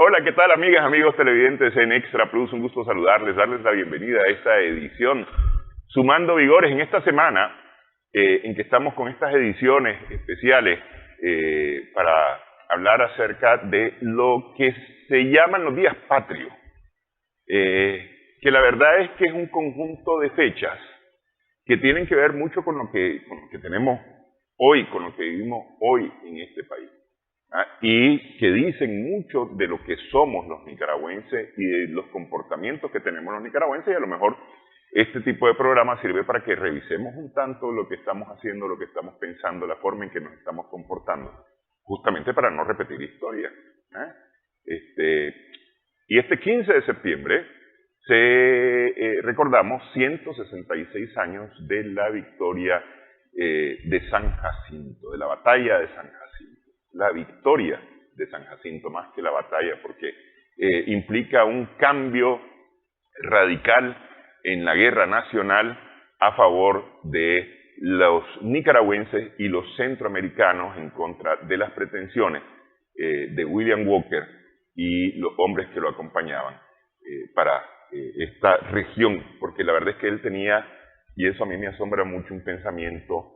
Hola, ¿qué tal amigas, amigos televidentes en Extra Plus? Un gusto saludarles, darles la bienvenida a esta edición Sumando Vigores en esta semana en que estamos con estas ediciones especiales para hablar acerca de lo que se llaman los días patrios, que la verdad es que es un conjunto de fechas que tienen que ver mucho con lo que tenemos hoy, con lo que vivimos hoy en este país. Y que dicen mucho de lo que somos los nicaragüenses y de los comportamientos que tenemos los nicaragüenses, y a lo mejor este tipo de programa sirve para que revisemos un tanto lo que estamos haciendo, lo que estamos pensando, la forma en que nos estamos comportando, justamente para no repetir historia. Y este 15 de septiembre recordamos 166 años de la victoria de San Jacinto, de la batalla de San Jacinto. La victoria de San Jacinto, más que la batalla, porque implica un cambio radical en la guerra nacional a favor de los nicaragüenses y los centroamericanos en contra de las pretensiones de William Walker y los hombres que lo acompañaban para esta región, porque la verdad es que él tenía, y eso a mí me asombra mucho, un pensamiento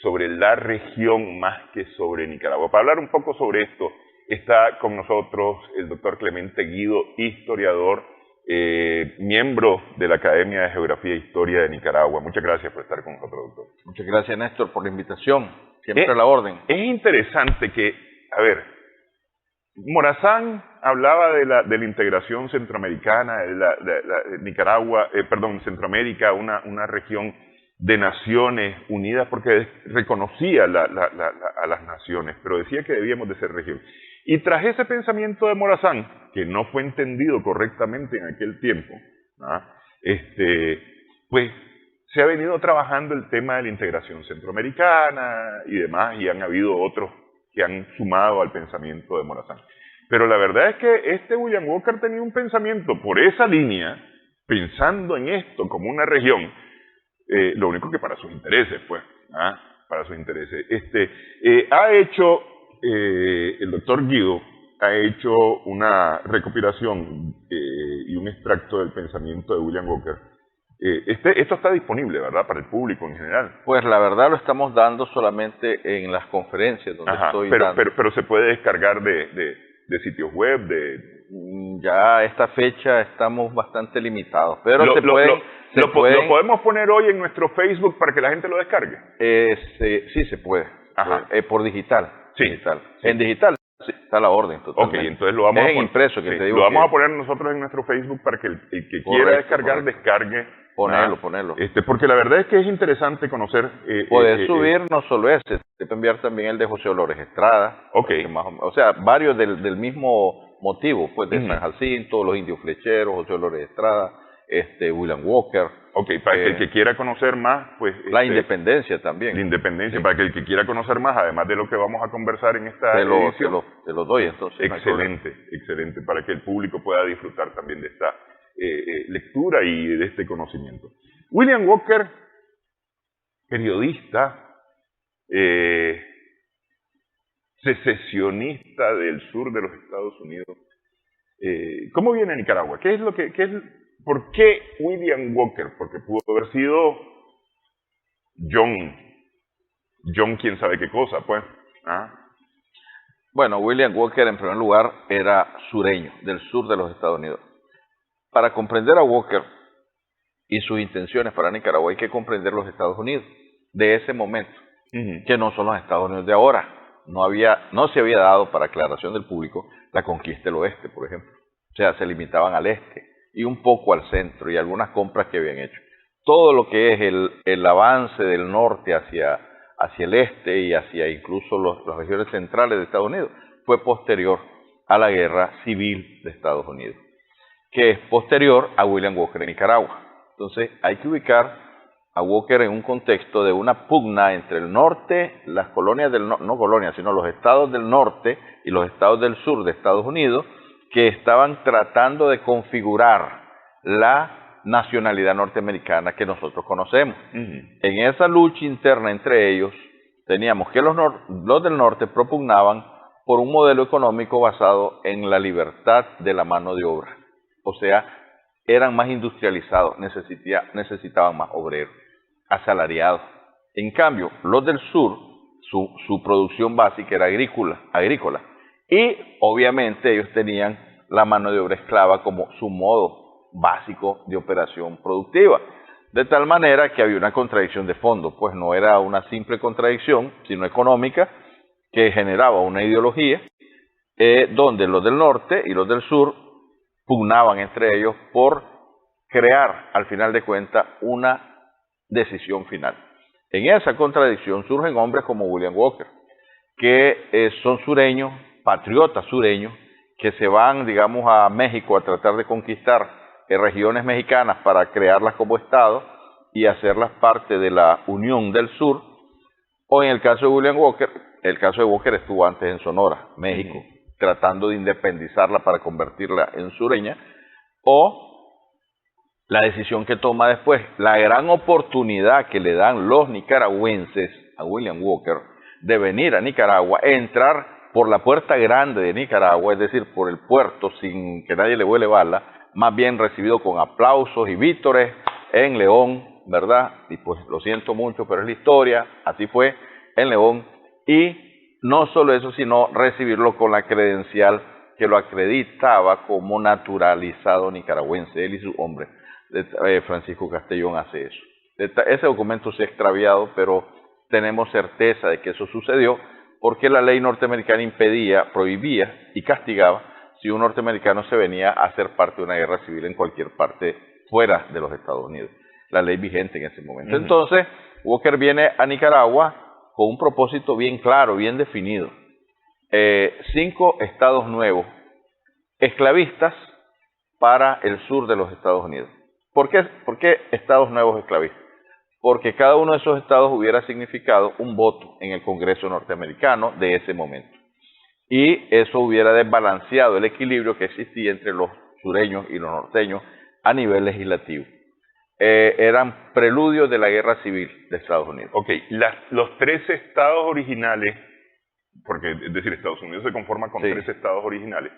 sobre la región más que sobre Nicaragua. Para hablar un poco sobre esto, está con nosotros el doctor Clemente Guido, historiador, miembro de la Academia de Geografía e Historia de Nicaragua. Muchas gracias por estar con nosotros, doctor. Muchas gracias, Néstor, por la invitación. Siempre a la orden. Es interesante que, a ver, Morazán hablaba de la integración centroamericana, de Nicaragua, Centroamérica, una región de naciones unidas, porque reconocía a las naciones, pero decía que debíamos de ser región. Y tras ese pensamiento de Morazán, que no fue entendido correctamente en aquel tiempo, pues se ha venido trabajando el tema de la integración centroamericana y demás, y han habido otros que han sumado al pensamiento de Morazán. Pero la verdad es que William Walker tenía un pensamiento por esa línea, pensando en esto como una región, lo único que para sus intereses, pues, para sus intereses. Ha hecho, el doctor Guido ha hecho una recopilación y un extracto del pensamiento de William Walker. Esto está disponible, ¿verdad?, para el público en general. Pues la verdad lo estamos dando solamente en las conferencias donde estoy dando. Pero se puede descargar de sitios web, Ya a esta fecha estamos bastante limitados, pero lo podemos poner hoy en nuestro Facebook para que la gente lo descargue. Sí, se puede. Por digital. Sí. Digital. Sí. En digital sí, está la orden totalmente. Ok, entonces lo vamos a poner. Impreso, que te digo. Lo vamos a poner nosotros en nuestro Facebook para que el que quiera descargar, descargue. Ponerlo. Porque la verdad es que es interesante conocer. Poder subir no solo ese, te puede enviar también el de José Dolores Estrada. Ok. O sea, varios del mismo motivo, pues de San Jacinto, los Indios Flecheros, José Dolores Estrada, William Walker. Ok, para que el que quiera conocer más, pues... La independencia también. La independencia, sí. Para que el que quiera conocer más, además de lo que vamos a conversar en esta edición... Te lo doy, entonces. Excelente, para que el público pueda disfrutar también de esta lectura y de este conocimiento. William Walker, periodista, secesionista del sur de los Estados Unidos. ¿Cómo viene a Nicaragua? ¿Por qué William Walker? Porque pudo haber sido John quién sabe qué cosa, pues. Bueno, William Walker en primer lugar era sureño, del sur de los Estados Unidos. Para comprender a Walker y sus intenciones para Nicaragua hay que comprender los Estados Unidos de ese momento, que no son los Estados Unidos de ahora. No se había dado, para aclaración del público, la conquista del oeste, por ejemplo. O sea, se limitaban al este y un poco al centro y algunas compras que habían hecho. Todo lo que es el avance del norte hacia el este y hacia incluso las regiones centrales de Estados Unidos fue posterior a la guerra civil de Estados Unidos, que es posterior a William Walker en Nicaragua. Entonces hay que ubicar a Walker en un contexto de una pugna entre el norte, las colonias no colonias, sino los estados del norte y los estados del sur de Estados Unidos, que estaban tratando de configurar la nacionalidad norteamericana que nosotros conocemos. En esa lucha interna entre ellos, teníamos que los del norte propugnaban por un modelo económico basado en la libertad de la mano de obra. O sea, eran más industrializados, necesitaban más obreros, asalariados. En cambio, los del sur, su producción básica era agrícola. Y obviamente ellos tenían la mano de obra esclava como su modo básico de operación productiva. De tal manera que había una contradicción de fondo, pues no era una simple contradicción, sino económica, que generaba una ideología donde los del norte y los del sur pugnaban entre ellos por crear, al final de cuentas, una decisión final. En esa contradicción surgen hombres como William Walker, que son sureños, patriotas sureños, que se van, digamos, a México a tratar de conquistar regiones mexicanas para crearlas como Estado y hacerlas parte de la Unión del Sur. O en el caso de William Walker, el caso de Walker estuvo antes en Sonora, México, tratando de independizarla para convertirla en sureña, o la decisión que toma después, la gran oportunidad que le dan los nicaragüenses a William Walker de venir a Nicaragua, entrar por la puerta grande de Nicaragua, es decir, por el puerto sin que nadie le vuele bala, más bien recibido con aplausos y vítores en León, ¿verdad? Y pues lo siento mucho, pero es la historia, así fue en León. Y no solo eso, sino recibirlo con la credencial que lo acreditaba como naturalizado nicaragüense, él y su hombre. Francisco Castellón hace eso. Ese documento se ha extraviado, pero tenemos certeza de que eso sucedió porque la ley norteamericana impedía, prohibía y castigaba si un norteamericano se venía a ser parte de una guerra civil en cualquier parte fuera de los Estados Unidos. La ley vigente en ese momento. Entonces, Walker viene a Nicaragua con un propósito bien claro, bien definido. 5 estados nuevos, esclavistas para el sur de los Estados Unidos. ¿Por qué estados nuevos esclavistas? Porque cada uno de esos estados hubiera significado un voto en el Congreso norteamericano de ese momento. Y eso hubiera desbalanceado el equilibrio que existía entre los sureños y los norteños a nivel legislativo. Eran preludios de la guerra civil de Estados Unidos. Ok, los 13 estados originales, porque es decir, Estados Unidos se conforma con 13 estados originales,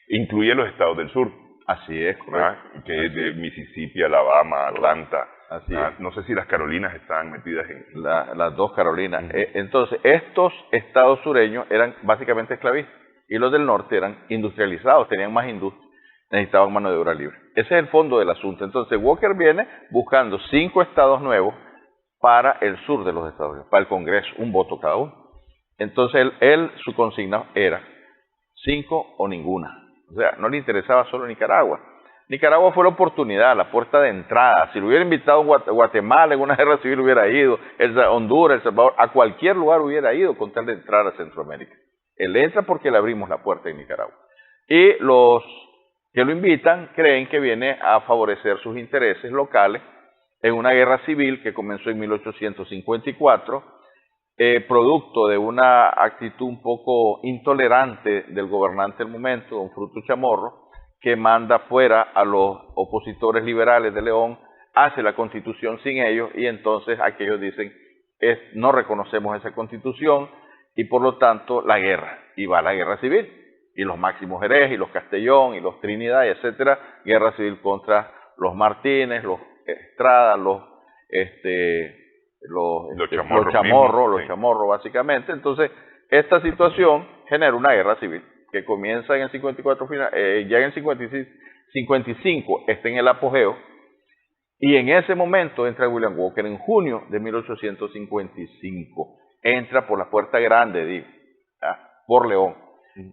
incluye los estados del sur. Así es, correcto. Que es de Mississippi, Alabama, Atlanta. Así es. No sé si las Carolinas estaban metidas en... Las dos Carolinas. Entonces, estos estados sureños eran básicamente esclavistas y los del norte eran industrializados, tenían más industria, necesitaban mano de obra libre. Ese es el fondo del asunto. Entonces, Walker viene buscando 5 estados nuevos para el sur de los Estados Unidos, para el Congreso, un voto cada uno. Entonces, su consigna era 5 o ninguna. O sea, no le interesaba solo Nicaragua. Nicaragua fue la oportunidad, la puerta de entrada. Si lo hubiera invitado a Guatemala en una guerra civil hubiera ido, Honduras, El Salvador, a cualquier lugar hubiera ido con tal de entrar a Centroamérica. Él entra porque le abrimos la puerta en Nicaragua. Y los que lo invitan creen que viene a favorecer sus intereses locales en una guerra civil que comenzó en 1854, producto de una actitud un poco intolerante del gobernante del momento, don Fruto Chamorro, que manda fuera a los opositores liberales de León, hace la constitución sin ellos y entonces aquellos dicen no reconocemos esa constitución y por lo tanto la guerra, y va la guerra civil, y los Máximos Jerez, y los Castellón, y los Trinidad, etcétera, guerra civil contra los Martínez, los Estrada, los Chamorro, básicamente. Entonces, esta situación genera una guerra civil que comienza en el 54, ya en el 55 está en el apogeo, y en ese momento entra William Walker en junio de 1855. Entra por la puerta grande, por León.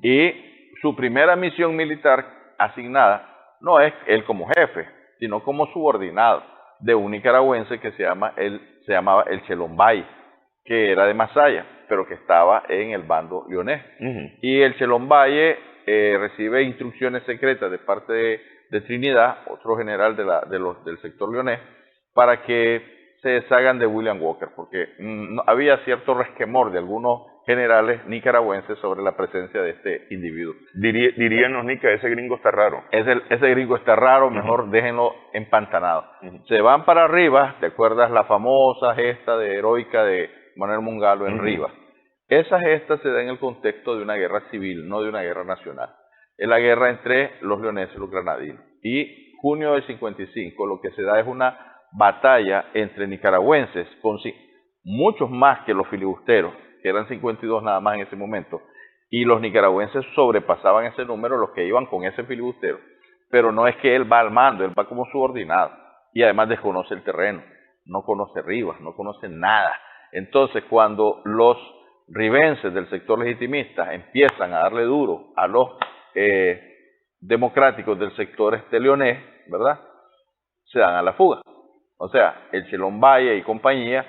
Y su primera misión militar asignada no es él como jefe, sino como subordinado de un nicaragüense que se llamaba el Chelón-Valle, que era de Masaya, pero que estaba en el bando leonés. Y el Chelón-Valle recibe instrucciones secretas de parte de Trinidad, otro general del sector leonés, para que se deshagan de William Walker, porque había cierto resquemor de algunos generales nicaragüenses sobre la presencia de este individuo. Dirían los nicas, ese gringo está raro. Ese gringo está raro, mejor déjenlo empantanado. Se van para Rivas, ¿te acuerdas la famosa gesta heroica de Manuel Mungalo en Rivas? Esa gesta se da en el contexto de una guerra civil, no de una guerra nacional. Es la guerra entre los leoneses y los granadinos. Y junio del 55 lo que se da es una batalla entre nicaragüenses, con muchos más que los filibusteros, que eran 52 nada más en ese momento, y los nicaragüenses sobrepasaban ese número, los que iban con ese filibustero, pero no es que él va al mando, él va como subordinado, y además desconoce el terreno, no conoce Rivas, no conoce nada. Entonces, cuando los ribenses del sector legitimista empiezan a darle duro a los democráticos del sector leonés, ¿verdad?, se dan a la fuga. O sea, el Chelón Valle y compañía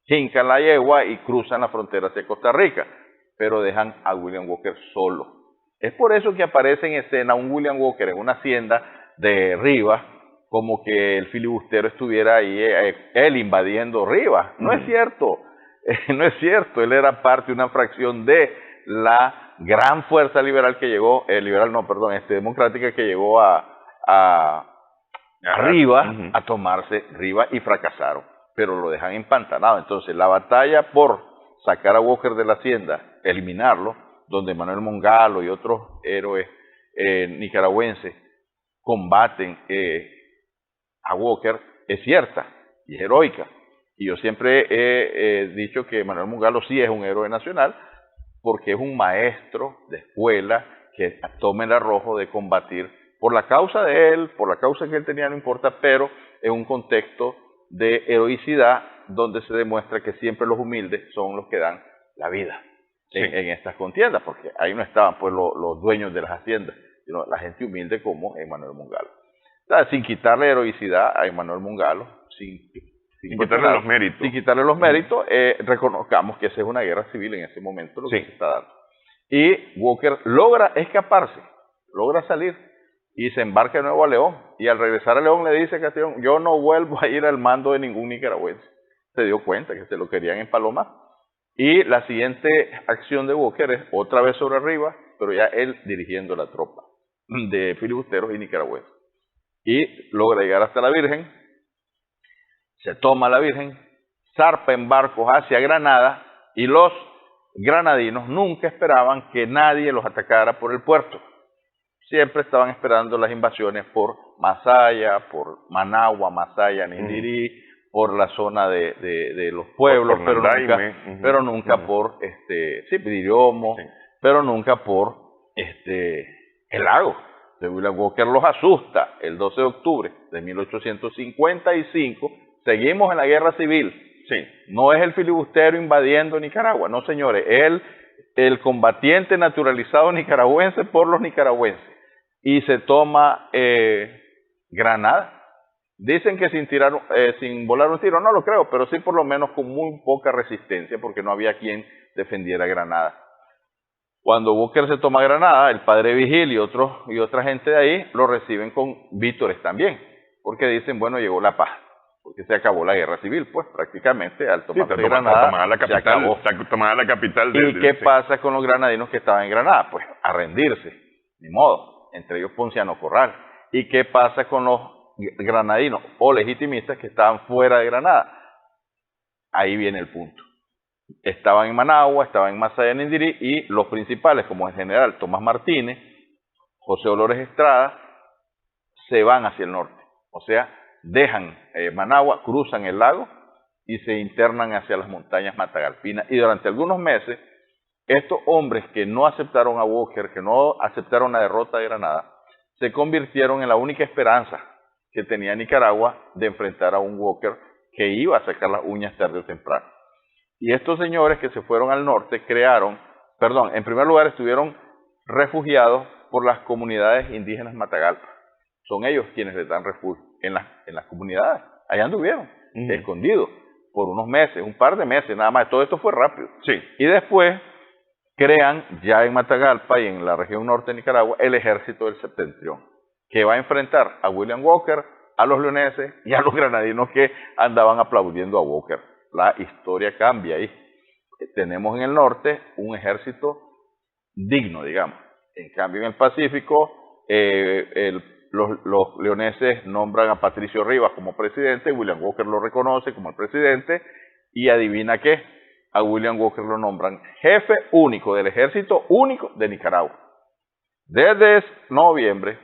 hincan la yegua y cruzan la frontera hacia Costa Rica, pero dejan a William Walker solo. Es por eso que aparece en escena un William Walker en una hacienda de Rivas, como que el filibustero estuviera ahí, él invadiendo Rivas. No es cierto, no es cierto. Él era parte de una fracción de la gran fuerza liberal que llegó, democrática que llegó a Rivas, a tomarse Rivas, y fracasaron, pero lo dejan empantanado. Entonces la batalla por sacar a Walker de la hacienda, eliminarlo, donde Manuel Mongalo y otros héroes nicaragüenses combaten a Walker, es cierta y es heroica. Y yo siempre he dicho que Manuel Mongalo sí es un héroe nacional, porque es un maestro de escuela que toma el arrojo de combatir por la causa de él, por la causa que él tenía, no importa, pero en un contexto de heroicidad donde se demuestra que siempre los humildes son los que dan la vida en estas contiendas, porque ahí no estaban pues los dueños de las haciendas, sino la gente humilde como Emanuel Mongalo. O sea, sin quitarle heroicidad a Emanuel Mongalo, sin quitarle los méritos. Sin quitarle los méritos, reconozcamos que esa es una guerra civil en ese momento lo que se está dando. Y Walker logra escaparse, logra salir y se embarca de nuevo a León. Y al regresar a León le dice a Castellón: yo no vuelvo a ir al mando de ningún nicaragüense. Se dio cuenta que se lo querían empalomar. Y la siguiente acción de Walker es otra vez sobre Rivas, pero ya él dirigiendo la tropa de filibusteros y nicaragüenses. Y logra llegar hasta la Virgen, se toma la Virgen, zarpa en barcos hacia Granada, y los granadinos nunca esperaban que nadie los atacara por el puerto. Siempre estaban esperando las invasiones por Masaya, por Managua, Masaya, Nindirí, por la zona de los pueblos, pero nunca por Pidiomo, pero nunca por el lago. De William Walker los asusta el 12 de octubre de 1855. Seguimos en la guerra civil. No es el filibustero invadiendo Nicaragua, no, señores, el combatiente naturalizado nicaragüense por los nicaragüenses. Y se toma Granada. Dicen que sin volar un tiro, no lo creo, pero sí por lo menos con muy poca resistencia, porque no había quien defendiera Granada. Cuando Walker se toma Granada, el padre Vigil y otra gente de ahí lo reciben con vítores también, porque dicen, bueno, llegó la paz, porque se acabó la guerra civil, pues prácticamente al tomarse Granada, se acabó. Tomada la capital. ¿Y qué pasa con los granadinos que estaban en Granada? Pues a rendirse, ni modo, entre ellos Ponciano Corral. ¿Y qué pasa con los granadinos o legitimistas que estaban fuera de Granada? Ahí viene el punto. Estaban en Managua, estaban en Masaya, Nindirí, y los principales, como el general Tomás Martínez, José Dolores Estrada, se van hacia el norte. O sea, dejan Managua, cruzan el lago y se internan hacia las montañas Matagalpinas. Y durante algunos meses, estos hombres que no aceptaron a Walker, que no aceptaron la derrota de Granada, se convirtieron en la única esperanza que tenía Nicaragua de enfrentar a un Walker que iba a sacar las uñas tarde o temprano. Y estos señores que se fueron al norte en primer lugar estuvieron refugiados por las comunidades indígenas Matagalpa. Son ellos quienes les dan refugio en las comunidades. Allá anduvieron, escondidos, por unos meses, un par de meses nada más. Todo esto fue rápido. Y después crean, ya en Matagalpa y en la región norte de Nicaragua, el ejército del Septentrión, que va a enfrentar a William Walker, a los leoneses y a los granadinos que andaban aplaudiendo a Walker. La historia cambia ahí. Tenemos en el norte un ejército digno, digamos. En cambio, en el Pacífico, los leoneses nombran a Patricio Rivas como presidente, William Walker lo reconoce como el presidente, y adivina qué, a William Walker lo nombran jefe único del ejército único de Nicaragua. Desde noviembre,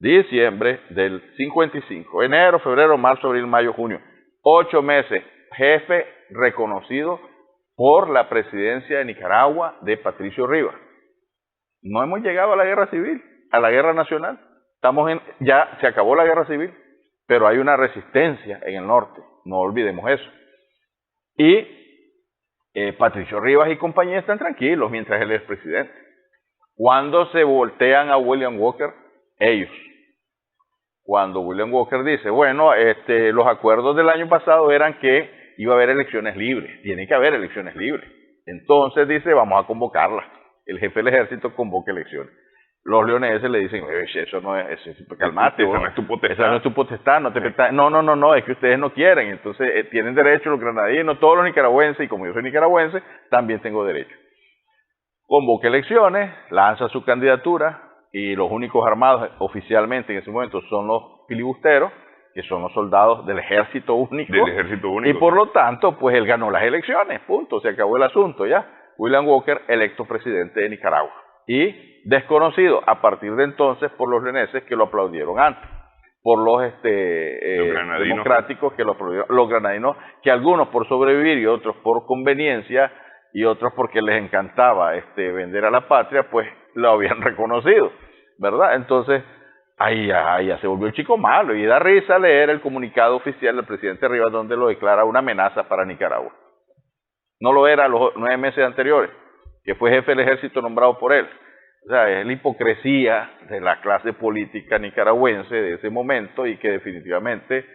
diciembre del 55, enero, febrero, marzo, abril, mayo, junio, 8 meses, jefe reconocido por la presidencia de Nicaragua de Patricio Rivas. No hemos llegado a la guerra civil, a la guerra nacional. Ya se acabó la guerra civil, pero hay una resistencia en el norte, no olvidemos eso. Y Patricio Rivas y compañía están tranquilos mientras él es presidente. Cuando se voltean a William Walker, ellos. Cuando William Walker dice, bueno, los acuerdos del año pasado eran que iba a haber elecciones libres, tiene que haber elecciones libres. Entonces dice, vamos a convocarlas. El jefe del ejército convoca elecciones. Los leoneses le dicen, eso no es, calmate, esa no es tu potestad. Esa no es tu potestad, no, es que ustedes no quieren. Entonces tienen derecho los granadinos, todos los nicaragüenses, y como yo soy nicaragüense, también tengo derecho. Convoca elecciones, lanza su candidatura, y los únicos armados oficialmente en ese momento son los filibusteros, que son los soldados del ejército único. Del ejército único. Y por lo tanto, pues él ganó las elecciones, punto, se acabó el asunto ya. William Walker, electo presidente de Nicaragua. Y desconocido a partir de entonces por los leoneses que lo aplaudieron antes, por los democráticos que lo aplaudieron, los granadinos, que algunos por sobrevivir y otros por conveniencia y otros porque les encantaba vender a la patria, pues lo habían reconocido, ¿verdad? Entonces ahí ya se volvió el chico malo y da risa leer el comunicado oficial del presidente Rivas donde lo declara una amenaza para Nicaragua. No lo era los 9 meses anteriores, que fue jefe del ejército nombrado por él. O sea, es la hipocresía de la clase política nicaragüense de ese momento y que definitivamente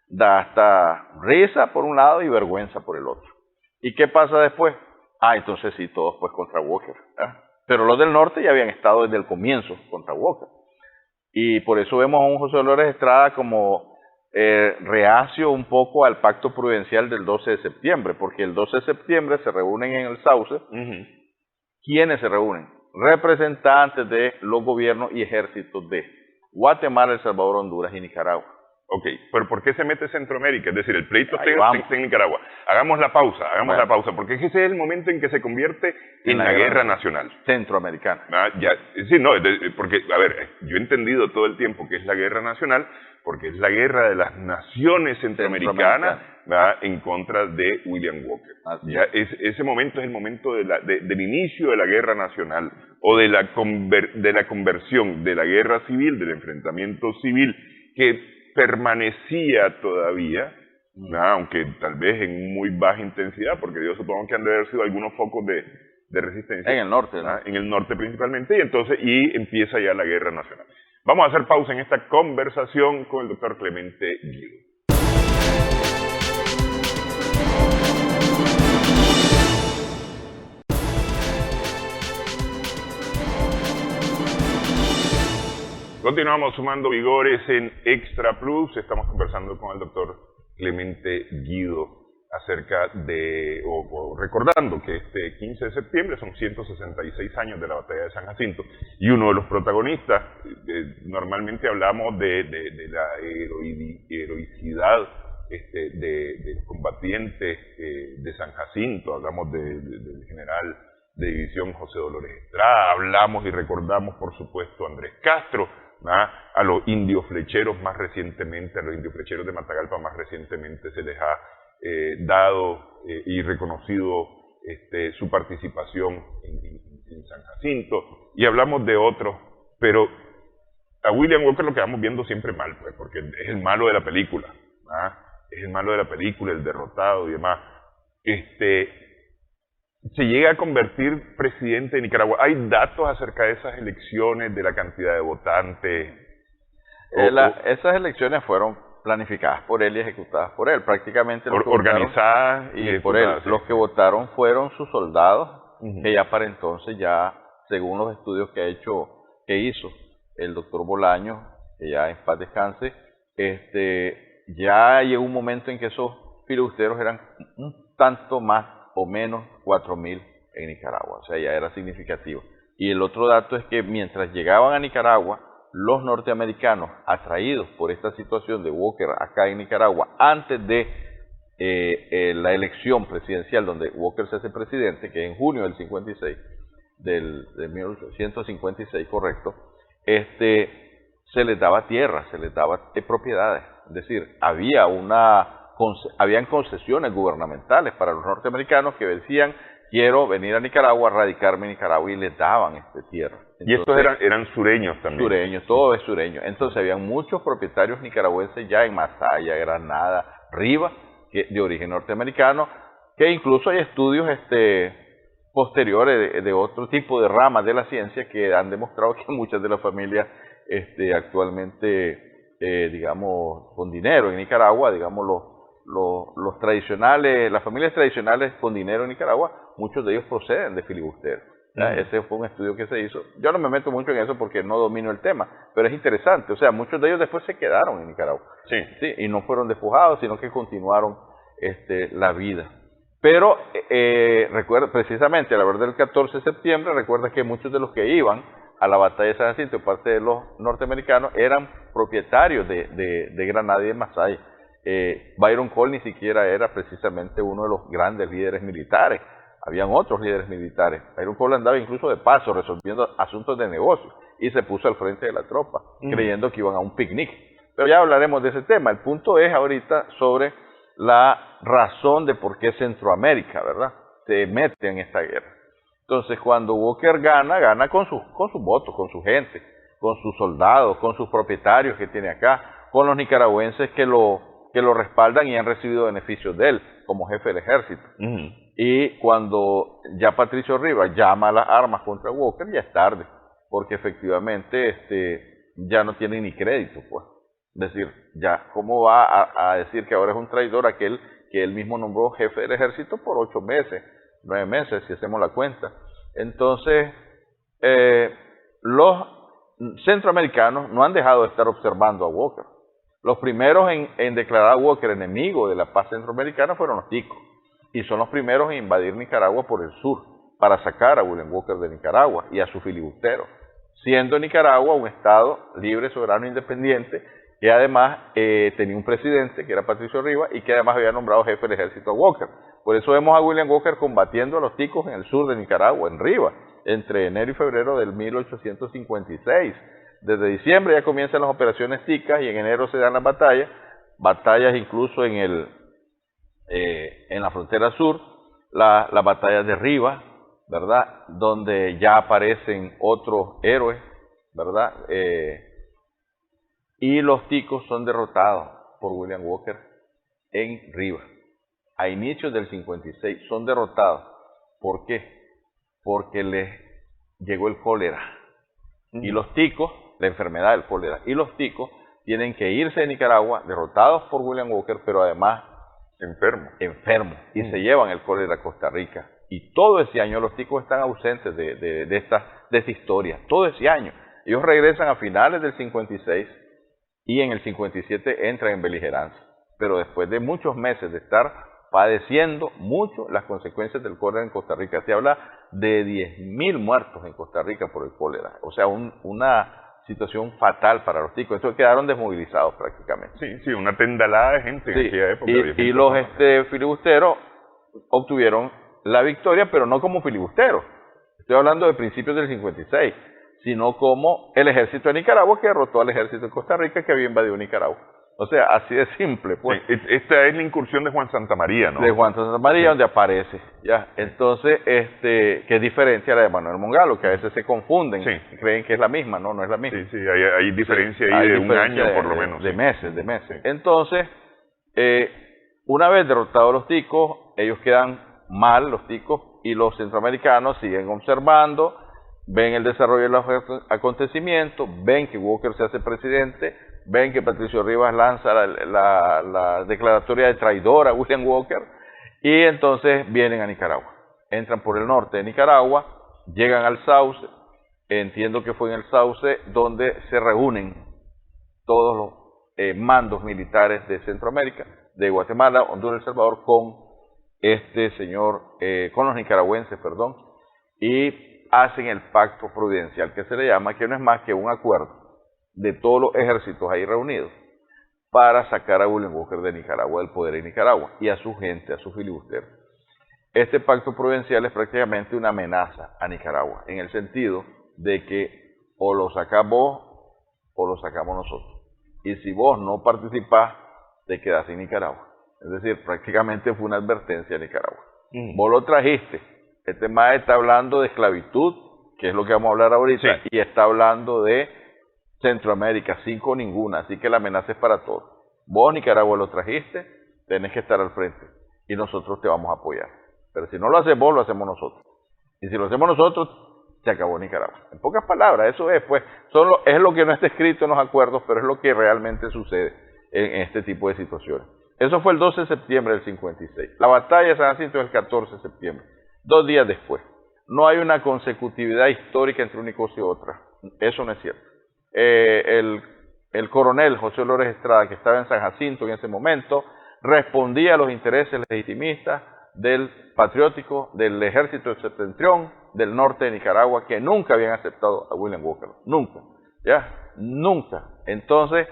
da hasta risa por un lado y vergüenza por el otro. ¿Y qué pasa después? Entonces sí, todos pues contra Walker. Pero los del norte ya habían estado desde el comienzo contra Walker. Y por eso vemos a un José Dolores Estrada como reacio un poco al pacto prudencial del 12 de septiembre, porque el 12 de septiembre se reúnen en el Sauce. ¿Quiénes se reúnen? Representantes de los gobiernos y ejércitos de Guatemala, El Salvador, Honduras y Nicaragua. Ok, pero ¿por qué se mete Centroamérica? Es decir, el pleito está en Nicaragua. Hagamos la pausa, porque ese es el momento en que se convierte en la guerra nacional. Centroamericana. Porque, a ver, yo he entendido todo el tiempo que es la guerra nacional, porque es la guerra de las naciones centroamericanas en contra de William Walker. Ese momento es el momento del inicio de la guerra nacional, o de la conversión de la guerra civil, del enfrentamiento civil, que permanecía todavía, aunque tal vez en muy baja intensidad, porque yo supongo que han de haber sido algunos focos de resistencia. En el norte, ¿no? En el norte principalmente, y empieza ya la guerra nacional. Vamos a hacer pausa en esta conversación con el doctor Clemente Guido. Continuamos sumando vigores en Extra Plus. Estamos conversando con el doctor Clemente Guido acerca de, o recordando que este 15 de septiembre son 166 años de la batalla de San Jacinto, y uno de los protagonistas, normalmente hablamos de la heroicidad de combatientes de San Jacinto, hablamos del general de división José Dolores Estrada, hablamos y recordamos por supuesto a Andrés Castro, a los indios flecheros más recientemente, a los indios flecheros de Matagalpa más recientemente se les ha dado y reconocido su participación en San Jacinto, y hablamos de otros, pero a William Walker lo quedamos viendo siempre mal, pues, porque es el malo de la película, es el malo de la película, el derrotado y demás. Se llega a convertir presidente de Nicaragua. ¿Hay datos acerca de esas elecciones, de la cantidad de votantes? Esas elecciones fueron planificadas por él y ejecutadas por él, prácticamente organizadas y por él. Sí. Los que votaron fueron sus soldados, que ya para entonces, ya según los estudios que hizo el doctor Bolaño, que ya en paz descanse, ya llegó un momento en que esos filibusteros eran un tanto más o menos 4.000 en Nicaragua, o sea, ya era significativo. Y el otro dato es que mientras llegaban a Nicaragua, los norteamericanos, atraídos por esta situación de Walker acá en Nicaragua, antes de la elección presidencial donde Walker se hace presidente, que es en junio del 56, de 1856, correcto, se les daba tierra, se les daba propiedades. Es decir, habían concesiones gubernamentales para los norteamericanos que decían, quiero venir a Nicaragua, radicarme en Nicaragua, y les daban tierra. Entonces, y estos eran sureños también. Sureños, todo es sureño. Entonces habían muchos propietarios nicaragüenses ya en Masaya, Granada, Rivas, de origen norteamericano, que incluso hay estudios posteriores de otro tipo de ramas de la ciencia que han demostrado que muchas de las familias actualmente, digamos, con dinero en Nicaragua, digamos, los tradicionales, las familias tradicionales con dinero en Nicaragua, muchos de ellos proceden de filibusteros. Ese fue un estudio que se hizo. Yo no me meto mucho en eso porque no domino el tema, pero es interesante. O sea, muchos de ellos después se quedaron en Nicaragua. Sí, y no fueron despojados, sino que continuaron la vida. Pero recuerda, precisamente a la verdad del 14 de septiembre, recuerda que muchos de los que iban a la batalla de San Jacinto, parte de los norteamericanos, eran propietarios de Granada y de Masaya. Byron Cole ni siquiera era precisamente uno de los grandes líderes militares. Habían otros líderes militares. Byron Cole andaba incluso de paso resolviendo asuntos de negocio y se puso al frente de la tropa, creyendo que iban a un picnic. Pero ya hablaremos de ese tema. El punto es ahorita sobre la razón de por qué Centroamérica, ¿verdad?, se mete en esta guerra. Entonces, cuando Walker gana con sus votos, con su gente, con sus soldados, con sus propietarios que tiene acá, con los nicaragüenses que lo respaldan y han recibido beneficios de él como jefe del ejército. Y cuando ya Patricio Rivas llama a las armas contra Walker, ya es tarde, porque efectivamente ya no tiene ni crédito, pues. Es decir, ya cómo va a decir que ahora es un traidor aquel que él mismo nombró jefe del ejército por 8 meses, 9 meses, si hacemos la cuenta. Entonces, los centroamericanos no han dejado de estar observando a Walker. Los primeros en declarar a Walker enemigo de la paz centroamericana fueron los ticos, y son los primeros en invadir Nicaragua por el sur, para sacar a William Walker de Nicaragua y a su filibustero, siendo Nicaragua un estado libre, soberano, independiente, que además tenía un presidente, que era Patricio Rivas, y que además había nombrado jefe del ejército a Walker. Por eso vemos a William Walker combatiendo a los ticos en el sur de Nicaragua, en Rivas, entre enero y febrero del 1856. Desde diciembre ya comienzan las operaciones ticas y en enero se dan las batallas incluso en la frontera sur, las batallas de Rivas, ¿verdad?, donde ya aparecen otros héroes, ¿verdad?, y los ticos son derrotados por William Walker en Rivas. A inicios del 56 son derrotados. ¿Por qué? Porque les llegó el cólera. Y los ticos, la enfermedad del cólera, y los ticos tienen que irse de Nicaragua, derrotados por William Walker, pero además enfermos, y se llevan el cólera a Costa Rica. Y todo ese año los ticos están ausentes de esta historia, todo ese año. Ellos regresan a finales del 56 y en el 57 entran en beligerancia. Pero después de muchos meses de estar padeciendo mucho las consecuencias del cólera en Costa Rica, se habla de 10.000 muertos en Costa Rica por el cólera. O sea, una situación fatal para los ticos. Entonces quedaron desmovilizados prácticamente. Sí, una tendalada de gente en aquella época. Y los filibusteros obtuvieron la victoria, pero no como filibusteros. Estoy hablando de principios del 56, sino como el ejército de Nicaragua que derrotó al ejército de Costa Rica que había invadido Nicaragua. O sea, así de simple, pues. Sí, esta es la incursión de Juan Santamaría, ¿no? De Juan Santamaría, donde aparece, ya. Entonces, que es diferente a la de Manuel Mongalo, que a veces se confunden, creen que es la misma, no es la misma. Sí, hay diferencia ahí de un año por lo menos. De meses. Entonces, una vez derrotados los ticos, ellos quedan mal, los ticos, y los centroamericanos siguen observando, ven el desarrollo de los acontecimientos, ven que Walker se hace presidente, ven que Patricio Rivas lanza la declaratoria de traidor a William Walker, y entonces vienen a Nicaragua. Entran por el norte de Nicaragua, llegan al Sauce, entiendo que fue en el Sauce donde se reúnen todos los mandos militares de Centroamérica, de Guatemala, Honduras, El Salvador, con con los nicaragüenses, y hacen el pacto providencial, que se le llama, que no es más que un acuerdo de todos los ejércitos ahí reunidos, para sacar a William Walker de Nicaragua, del poder en Nicaragua, y a su gente, a sus filibusteros. Este pacto provincial es prácticamente una amenaza a Nicaragua, en el sentido de que o lo sacás vos o lo sacamos nosotros. Y si vos no participás, te quedás en Nicaragua. Es decir, prácticamente fue una advertencia a Nicaragua. Vos lo trajiste. Este MAE está hablando de esclavitud, que es lo que vamos a hablar ahorita, y está hablando de Centroamérica, sin con ninguna. Así que la amenaza es para todos. Vos, Nicaragua, lo trajiste, tenés que estar al frente. Y nosotros te vamos a apoyar. Pero si no lo haces vos, lo hacemos nosotros. Y si lo hacemos nosotros, se acabó Nicaragua. En pocas palabras, eso es, pues, es lo que no está escrito en los acuerdos, pero es lo que realmente sucede en este tipo de situaciones. Eso fue el 12 de septiembre del 56. La batalla de San Jacinto es el 14 de septiembre, 2 días después. No hay una consecutividad histórica entre una cosa y otra. Eso no es cierto. El coronel José Olores Estrada, que estaba en San Jacinto en ese momento, respondía a los intereses legitimistas del patriótico, del ejército de septentrión, del norte de Nicaragua, que nunca habían aceptado a William Walker. Nunca. ¿Ya? Nunca. Entonces,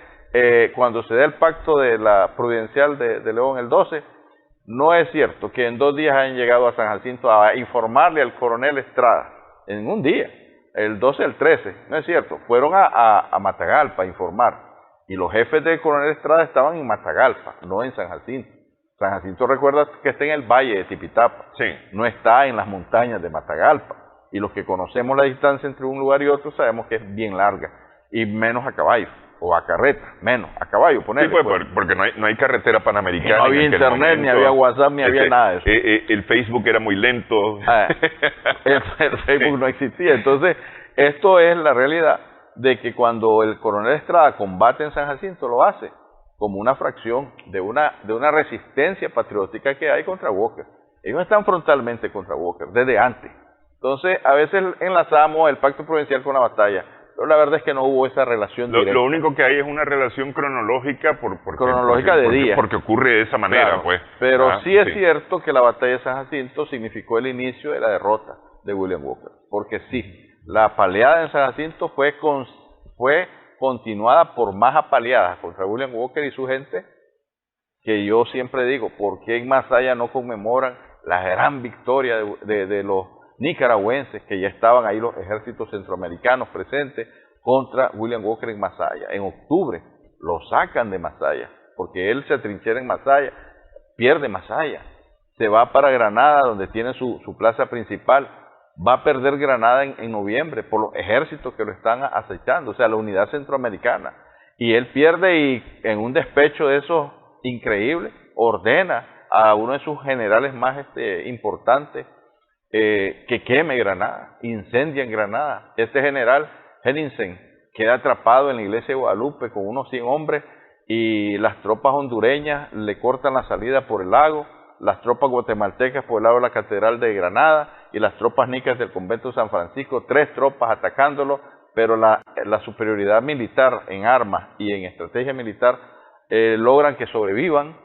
cuando se da el pacto de la Providencial de León el 12, no es cierto que en 2 días hayan llegado a San Jacinto a informarle al coronel Estrada, en un día, el 12 al 13, no es cierto, fueron a Matagalpa a informar, y los jefes del coronel Estrada estaban en Matagalpa, no en San Jacinto. San Jacinto, recuerda que está en el valle de Tipitapa, no está en las montañas de Matagalpa, y los que conocemos la distancia entre un lugar y otro sabemos que es bien larga, y menos a caballo. O a carreta, menos, a caballo, ponerle. Sí, pues, porque no hay carretera panamericana. No había internet, ni había WhatsApp, ni había nada de eso. El Facebook era muy lento. El Facebook no existía. Entonces, esto es la realidad de que cuando el coronel Estrada combate en San Jacinto, lo hace como una fracción de una resistencia patriótica que hay contra Walker. Ellos están frontalmente contra Walker, desde antes. Entonces, a veces enlazamos el pacto provincial con la batalla. Pero la verdad es que no hubo esa relación directa. Lo único que hay es una relación cronológica de días. Porque ocurre de esa manera, claro, pues. Pero sí es cierto que la batalla de San Jacinto significó el inicio de la derrota de William Walker. Porque sí, la apaleada en San Jacinto fue continuada por más apaleadas contra William Walker y su gente, que yo siempre digo, ¿por qué en Masaya no conmemoran la gran victoria de los nicaragüenses, que ya estaban ahí los ejércitos centroamericanos presentes contra William Walker en Masaya? En octubre lo sacan de Masaya, porque él se atrinchera en Masaya, pierde Masaya, se va para Granada, donde tiene su plaza principal, va a perder Granada en noviembre por los ejércitos que lo están acechando, o sea, la unidad centroamericana, y él pierde y en un despecho de esos increíbles, ordena a uno de sus generales más importantes, que queme Granada, incendia en Granada. Este general, Henningsen, queda atrapado en la iglesia de Guadalupe con unos 100 hombres y las tropas hondureñas le cortan la salida por el lago, las tropas guatemaltecas por el lado de la catedral de Granada y las tropas nicas del convento de San Francisco, 3 tropas atacándolo, pero la superioridad militar en armas y en estrategia militar logran que sobrevivan.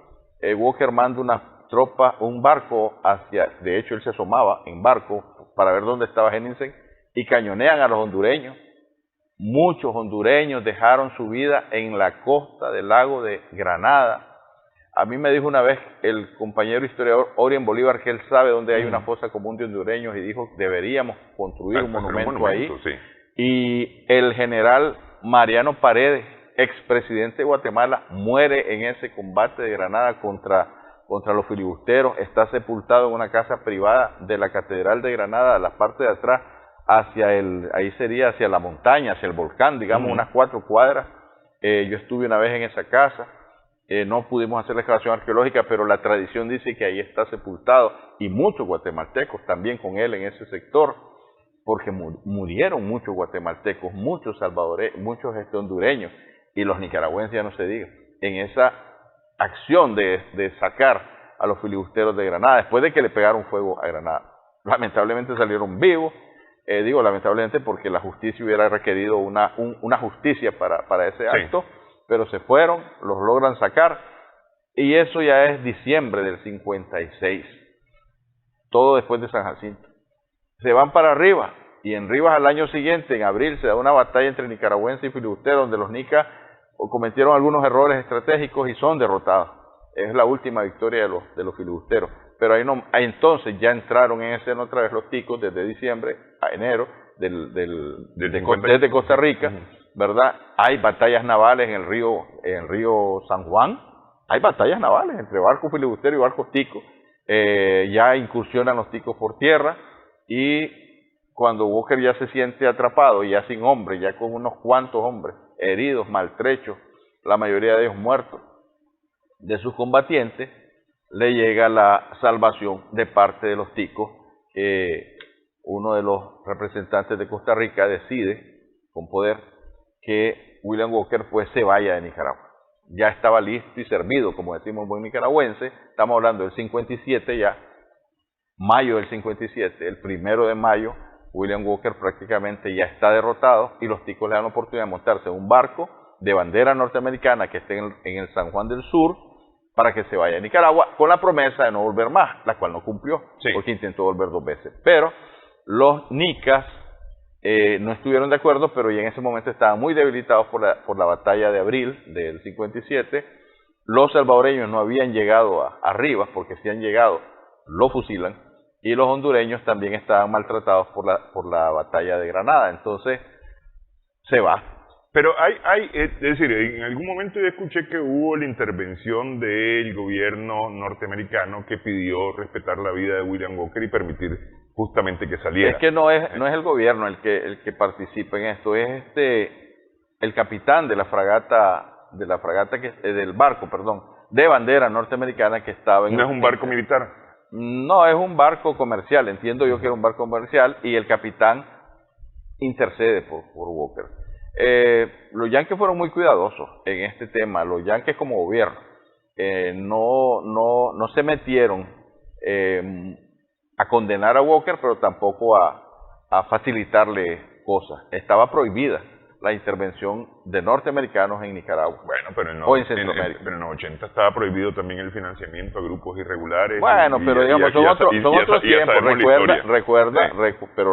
Walker manda un barco de hecho él se asomaba en barco para ver dónde estaba Henningsen, y cañonean a los hondureños. Muchos hondureños dejaron su vida en la costa del lago de Granada. A mí me dijo una vez el compañero historiador Orien Bolívar que él sabe dónde hay una fosa común de hondureños y dijo deberíamos construir un monumento ahí. Sí. Y el general Mariano Paredes, expresidente de Guatemala, muere en ese combate de Granada contra los filibusteros, está sepultado en una casa privada de la Catedral de Granada, a la parte de atrás, ahí sería hacia la montaña, hacia el volcán, digamos, unas 4 cuadras. Yo estuve una vez en esa casa, no pudimos hacer la excavación arqueológica, pero la tradición dice que ahí está sepultado, y muchos guatemaltecos también con él en ese sector, porque murieron muchos guatemaltecos, muchos salvadoreños, muchos hondureños, y los nicaragüenses ya no se diga, en esa acción de sacar a los filibusteros de Granada, después de que le pegaron fuego a Granada. Lamentablemente salieron vivos, digo lamentablemente porque la justicia hubiera requerido una justicia para ese acto, pero se fueron, los logran sacar, y eso ya es diciembre del 56, todo después de San Jacinto. Se van para Rivas, y en Rivas al año siguiente, en abril, se da una batalla entre nicaragüenses y filibusteros, donde los nicas o cometieron algunos errores estratégicos y son derrotados. Es la última victoria de los filibusteros. Pero entonces ya entraron en escena otra vez los ticos desde diciembre a enero desde Costa Rica, ¿verdad? Hay batallas navales en el río San Juan, hay batallas navales entre barcos filibusteros y barcos ticos. Ya incursionan los ticos por tierra y cuando Walker ya se siente atrapado, ya sin hombres, ya con unos cuantos hombres heridos, maltrechos, la mayoría de ellos muertos, de sus combatientes, le llega la salvación de parte de los ticos. Uno de los representantes de Costa Rica decide, con poder, que William Walker pues se vaya de Nicaragua. Ya estaba listo y servido, como decimos en buen nicaragüense. Estamos hablando del 57 ya, mayo del 57, el 1 de mayo, William Walker prácticamente ya está derrotado y los ticos le dan la oportunidad de montarse en un barco de bandera norteamericana que esté en el San Juan del Sur para que se vaya a Nicaragua con la promesa de no volver más, la cual no cumplió, porque intentó volver 2 veces. Pero los nicas no estuvieron de acuerdo, pero ya en ese momento estaban muy debilitados por la batalla de abril del 57. Los salvadoreños no habían llegado a Rivas, porque si han llegado, lo fusilan, y los hondureños también estaban maltratados por la batalla de Granada. Entonces, se va. Pero es decir, en algún momento yo escuché que hubo la intervención del gobierno norteamericano que pidió respetar la vida de William Walker y permitir justamente que saliera. Es que no es el gobierno el que participa en esto, es el capitán de la fragata del barco, de bandera norteamericana que estaba en... ¿No es un barco militar? No, es un barco comercial, entiendo yo que era un barco comercial, y el capitán intercede por Walker. Los yanquis fueron muy cuidadosos en este tema, los yanquis como gobierno no se metieron a condenar a Walker, pero tampoco a facilitarle cosas. Estaba prohibida la intervención de norteamericanos en Nicaragua. Bueno, pero en Centroamérica. Pero en los 80 estaba prohibido también el financiamiento a grupos irregulares. Bueno, pero digamos, son otros tiempos.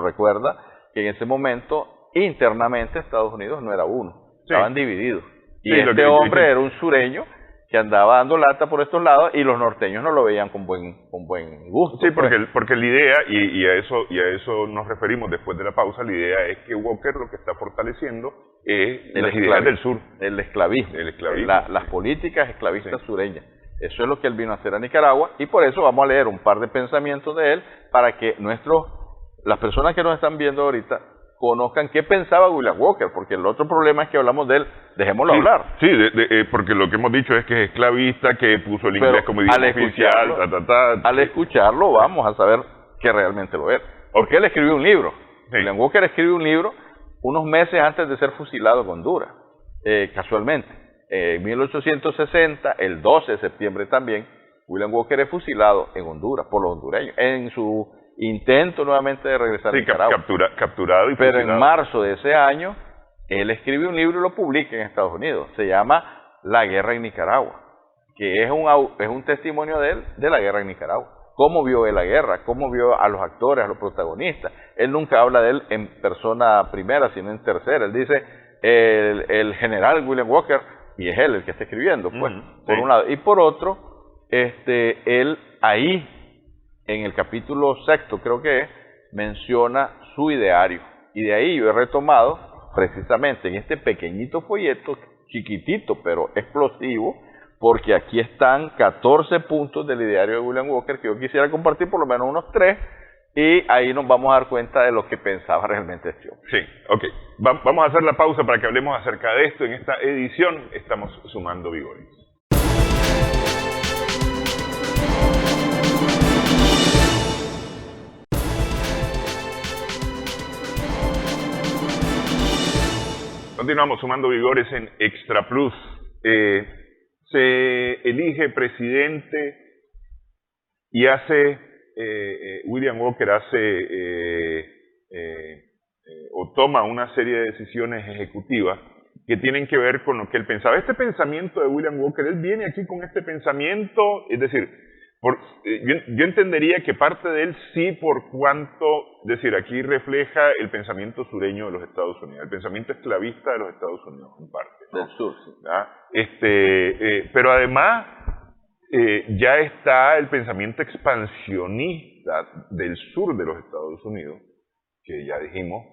Recuerda que en ese momento internamente Estados Unidos no era uno, estaban divididos. Y este hombre era un sureño que andaba dando lata por estos lados y los norteños no lo veían con buen gusto. Sí, porque la idea, y a eso nos referimos después de la pausa, la idea es que Walker lo que está fortaleciendo es las ideas del sur. El esclavismo. Las políticas esclavistas sureñas. Eso es lo que él vino a hacer a Nicaragua, y por eso vamos a leer un par de pensamientos de él para que las personas que nos están viendo ahorita conozcan qué pensaba William Walker, porque el otro problema es que hablamos de él, dejémoslo hablar. Sí, porque lo que hemos dicho es que es esclavista, que puso el inglés como idioma oficial. Al escucharlo vamos a saber que realmente lo es. Porque él escribió un libro. William Walker escribió un libro unos meses antes de ser fusilado en Honduras, casualmente. En 1860, el 12 de septiembre también, William Walker es fusilado en Honduras por los hondureños, en su intento nuevamente de regresar a Nicaragua. Capturado y Pero fusilado. En marzo de ese año, él escribe un libro y lo publica en Estados Unidos. Se llama La Guerra en Nicaragua, que es un testimonio de él de la guerra en Nicaragua. Cómo vio él la guerra, cómo vio a los actores, a los protagonistas. Él nunca habla de él en persona primera, sino en tercera. Él dice el general William Walker, y es él el que está escribiendo, pues, por un lado. Y por otro, él ahí, en el capítulo 6, creo que menciona su ideario. Y de ahí yo he retomado, precisamente en este pequeñito folleto, chiquitito pero explosivo, porque aquí están 14 puntos del ideario de William Walker que yo quisiera compartir, por lo menos unos 3, y ahí nos vamos a dar cuenta de lo que pensaba realmente este hombre. Sí, ok. Vamos a hacer la pausa para que hablemos acerca de esto. En esta edición estamos sumando vigores. Continuamos sumando vigores en Extra Plus. Se elige presidente y William Walker o toma una serie de decisiones ejecutivas que tienen que ver con lo que él pensaba. Este pensamiento de William Walker, él viene aquí con este pensamiento, es decir, Yo entendería que parte de él sí, por cuanto, es decir, aquí refleja el pensamiento sureño de los Estados Unidos, el pensamiento esclavista de los Estados Unidos, en parte, ¿no? Del sur, sí. Pero además, ya está el pensamiento expansionista del sur de los Estados Unidos, que ya dijimos,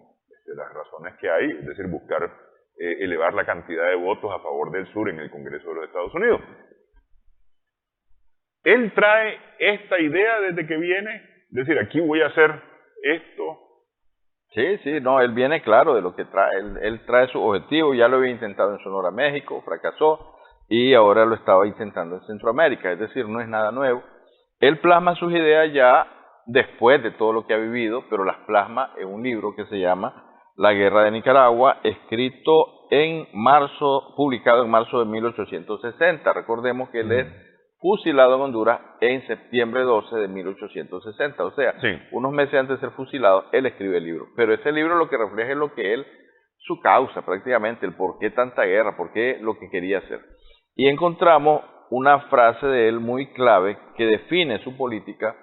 las razones que hay, es decir, buscar elevar la cantidad de votos a favor del sur en el Congreso de los Estados Unidos. Él trae esta idea desde que viene, es decir, aquí voy a hacer esto. Sí, no, él viene claro de lo que trae, él trae su objetivo, ya lo había intentado en Sonora, México, fracasó, y ahora lo estaba intentando en Centroamérica, es decir, no es nada nuevo. Él plasma sus ideas ya después de todo lo que ha vivido, pero las plasma en un libro que se llama La Guerra de Nicaragua, escrito en marzo, publicado en marzo de 1860. Recordemos que él es fusilado en Honduras en septiembre 12 de 1860, o sea, sí, unos meses antes de ser fusilado, él escribe el libro. Pero ese libro lo que refleja es lo que él, su causa prácticamente, el por qué tanta guerra, por qué lo que quería hacer. Y encontramos una frase de él muy clave que define su política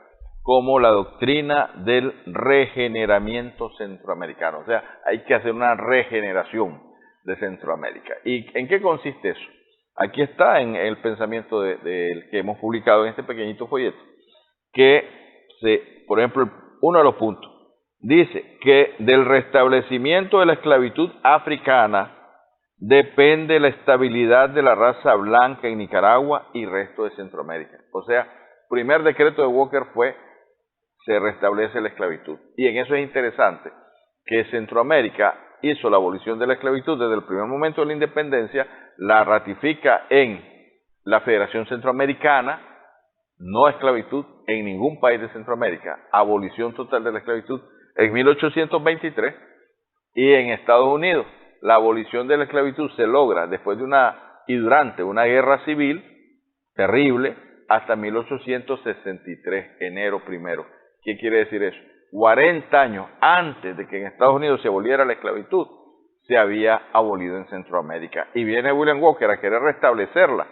como la doctrina del regeneramiento centroamericano. O sea, hay que hacer una regeneración de Centroamérica. ¿Y en qué consiste eso? Aquí está en el pensamiento que hemos publicado en este pequeñito folleto, que, por ejemplo, uno de los puntos, dice que del restablecimiento de la esclavitud africana depende la estabilidad de la raza blanca en Nicaragua y resto de Centroamérica. O sea, primer decreto de Walker fue, se restablece la esclavitud. Y en eso es interesante que Centroamérica hizo la abolición de la esclavitud desde el primer momento de la independencia, la ratifica en la Federación Centroamericana, no esclavitud en ningún país de Centroamérica, abolición total de la esclavitud en 1823, y en Estados Unidos la abolición de la esclavitud se logra después de durante una guerra civil terrible hasta 1863, enero 1. ¿Qué quiere decir eso? 40 años antes de que en Estados Unidos se aboliera la esclavitud, se había abolido en Centroamérica. Y viene William Walker a querer restablecerla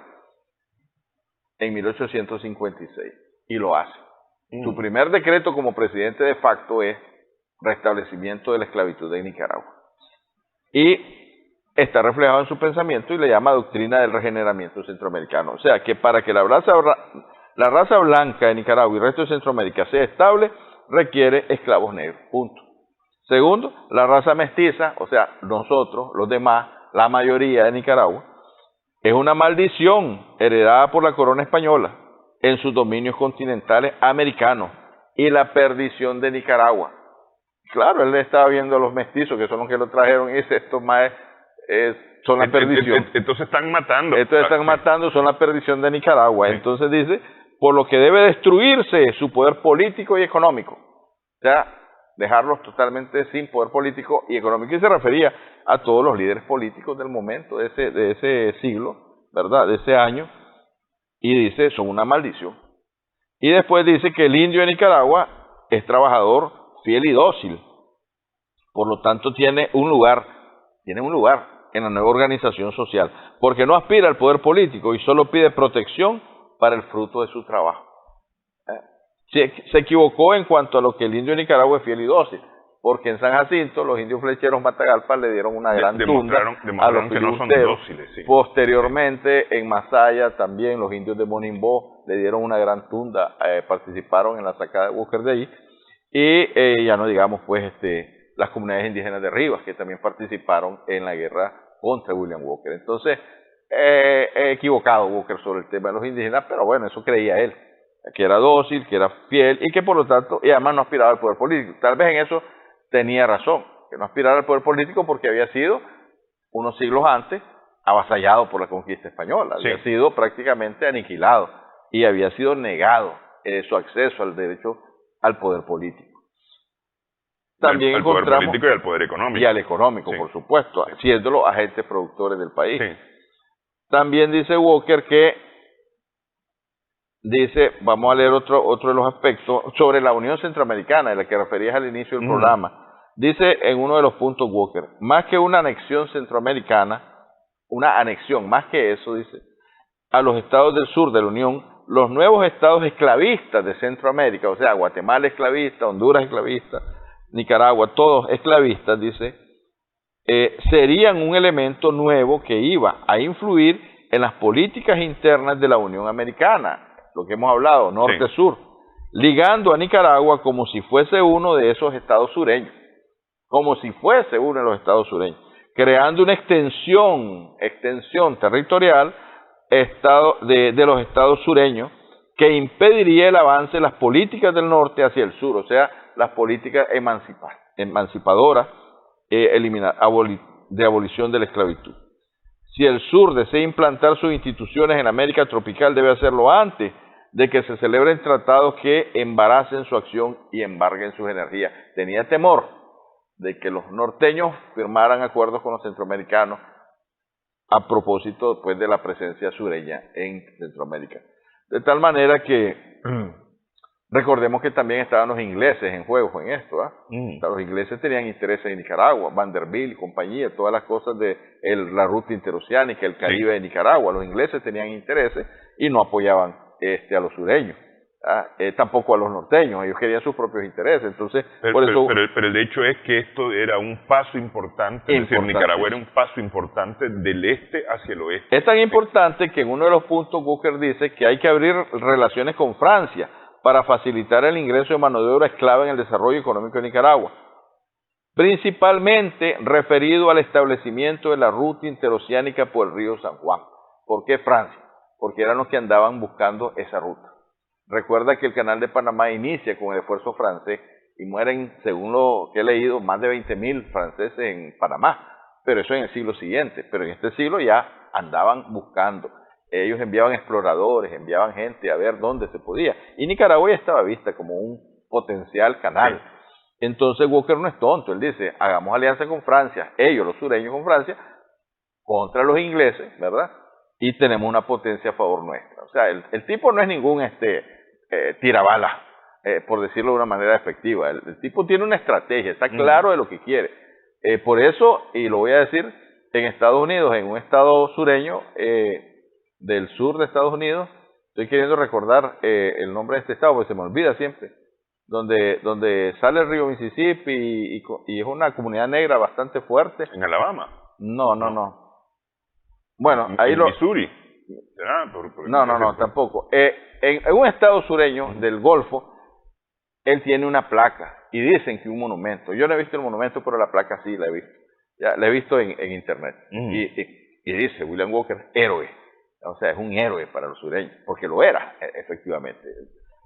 en 1856, y lo hace. Su primer decreto como presidente de facto es restablecimiento de la esclavitud en Nicaragua. Y está reflejado en su pensamiento y le llama doctrina del regeneramiento centroamericano. O sea, que para que la raza blanca de Nicaragua y el resto de Centroamérica sea estable, requiere esclavos negros, punto. Segundo, la raza mestiza, o sea, nosotros, los demás, la mayoría de Nicaragua, es una maldición heredada por la corona española en sus dominios continentales americanos y la perdición de Nicaragua. Claro, él estaba viendo a los mestizos, que son los que lo trajeron, y dice, estos más son la perdición. Entonces están matando. Entonces están matando, son la perdición de Nicaragua. Sí. Entonces dice, por lo que debe destruirse su poder político y económico. O sea, dejarlos totalmente sin poder político y económico. Y se refería a todos los líderes políticos del momento, de ese siglo, ¿verdad? De ese año. Y dice, son una maldición. Y después dice que el indio de Nicaragua es trabajador, fiel y dócil. Por lo tanto, tiene un lugar en la nueva organización social, porque no aspira al poder político y solo pide protección para el fruto de su trabajo. Se equivocó en cuanto a lo que el indio de Nicaragua es fiel y dócil, porque en San Jacinto los indios flecheros Matagalpa le dieron una gran tunda a los que no son dóciles. Sí. Posteriormente en Masaya también los indios de Monimbó le dieron una gran tunda, participaron en la sacada de Walker de allí, y ya no digamos pues las comunidades indígenas de Rivas, que también participaron en la guerra contra William Walker. Entonces, equivocado Walker sobre el tema de los indígenas, pero bueno, eso creía él, que era dócil, que era fiel, y que por lo tanto, y además no aspiraba al poder político. Tal vez en eso tenía razón, que no aspirara al poder político porque había sido, unos siglos antes, avasallado por la conquista española, había sido prácticamente aniquilado, y había sido negado su acceso al derecho al poder político. También al poder político y al poder económico. Y al económico, por supuesto, haciéndolo agentes productores del país. Sí. También dice Walker que, vamos a leer otro de los aspectos, sobre la Unión Centroamericana, de la que referías al inicio del programa. Dice en uno de los puntos Walker, más que una anexión centroamericana, una anexión, más que eso, dice, a los estados del sur de la Unión, los nuevos estados esclavistas de Centroamérica, o sea, Guatemala esclavista, Honduras esclavista, Nicaragua, todos esclavistas, dice, serían un elemento nuevo que iba a influir en las políticas internas de la Unión Americana, lo que hemos hablado, norte-sur, ligando a Nicaragua como si fuese uno de esos estados sureños, como si fuese uno de los estados sureños, creando una extensión territorial de los estados sureños que impediría el avance de las políticas del norte hacia el sur, o sea, las políticas emancipadoras de abolición de la esclavitud. Si el sur desea implantar sus instituciones en América tropical, debe hacerlo antes de que se celebren tratados que embaracen su acción y embarguen sus energías. Tenía temor de que los norteños firmaran acuerdos con los centroamericanos a propósito después de la presencia sureña en Centroamérica. De tal manera que recordemos que también estaban los ingleses en juego en esto. Los ingleses tenían intereses en Nicaragua, Vanderbilt, compañía, todas las cosas de la ruta interoceánica, el Caribe de Nicaragua. Los ingleses tenían intereses y no apoyaban a los sureños, tampoco a los norteños, ellos querían sus propios intereses. Entonces, pero el hecho es que esto era un paso importante, es decir, Nicaragua era un paso importante del este hacia el oeste. Es tan importante que en uno de los puntos Walker dice que hay que abrir relaciones con Francia para facilitar el ingreso de mano de obra esclava en el desarrollo económico de Nicaragua, principalmente referido al establecimiento de la ruta interoceánica por el río San Juan. ¿Por qué Francia? Porque eran los que andaban buscando esa ruta. Recuerda que el canal de Panamá inicia con el esfuerzo francés y mueren, según lo que he leído, más de 20.000 franceses en Panamá, pero eso en el siglo siguiente. Pero en este siglo ya andaban buscando. Ellos enviaban exploradores, enviaban gente a ver dónde se podía. Y Nicaragua ya estaba vista como un potencial canal. Entonces Walker no es tonto, él dice, hagamos alianza con Francia, ellos los sureños con Francia, contra los ingleses, ¿verdad? Y tenemos una potencia a favor nuestra. O sea, el tipo no es ningún tirabala, por decirlo de una manera efectiva. El tipo tiene una estrategia, está claro de lo que quiere. Por eso, y lo voy a decir, en Estados Unidos, en un estado sureño del sur de Estados Unidos, estoy queriendo recordar el nombre de este estado, porque se me olvida siempre, donde sale el río Mississippi y es una comunidad negra bastante fuerte. ¿En Alabama? No. Bueno, ahí Missouri. No, tampoco. En un estado sureño del Golfo, él tiene una placa y dicen que un monumento. Yo no he visto el monumento, pero la placa sí la he visto. Ya, la he visto en internet. Y dice William Walker, héroe. O sea, es un héroe para los sureños, porque lo era, efectivamente.